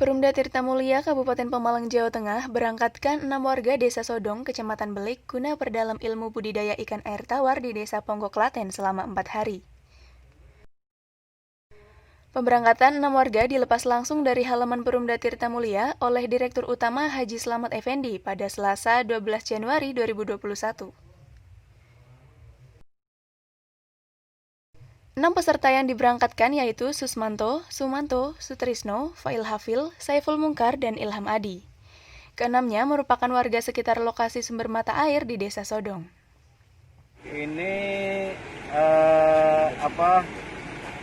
Perumda Tirtamulya Kabupaten Pemalang, Jawa Tengah berangkatkan 6 warga Desa Sodong, Kecamatan Belik, guna perdalam ilmu budidaya ikan air tawar di Desa Ponggo Klaten selama 4 hari. Pemberangkatan 6 warga dilepas langsung dari halaman Perumda Tirtamulya oleh Direktur Utama Haji Slamet Effendi pada Selasa 12 Januari 2021. 6 peserta yang diberangkatkan yaitu Susmanto, Sumanto, Sutrisno, Fail Hafil, Saiful Mungkar, dan Ilham Adi. Keenamnya merupakan warga sekitar lokasi sumber mata air di Desa Sodong. Ini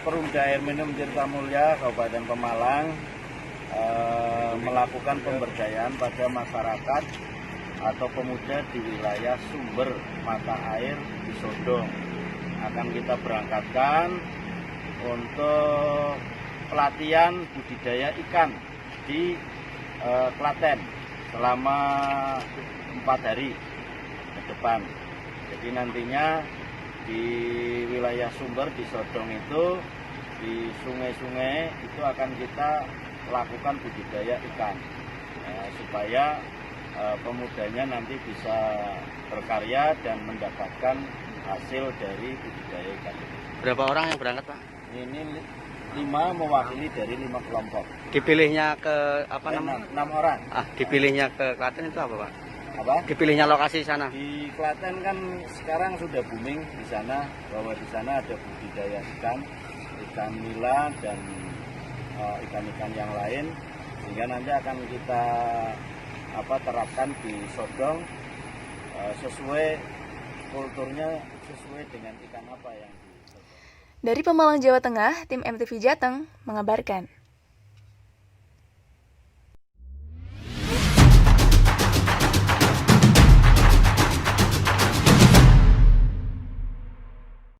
Perumda Air Minum Tirtamulya Kabupaten Pemalang melakukan pemberdayaan pada masyarakat atau pemuda di wilayah sumber mata air di Sodong. Akan kita berangkatkan untuk pelatihan budidaya ikan di Klaten selama 4 hari ke depan. Jadi nantinya di wilayah sumber di Sodong itu, di sungai-sungai itu akan kita lakukan budidaya ikan supaya pemudanya nanti bisa berkarya dan mendapatkan hasil dari budidaya ikan. Berapa orang yang berangkat, Pak? Ini 5 mewakili dari 5 kelompok. Dipilihnya ke apa namanya? 6 orang. Dipilihnya ke Klaten itu apa, Pak? Apa? Dipilihnya lokasi sana. Di Klaten kan sekarang sudah booming di sana, bahwa di sana ada budidaya ikan nila dan ikan-ikan yang lain, sehingga nanti akan kita terapkan di Sodong sesuai kulturnya, sesuai dengan ikan apa yang di Sodong. Dari Pemalang, Jawa Tengah, tim MTV Jateng mengabarkan.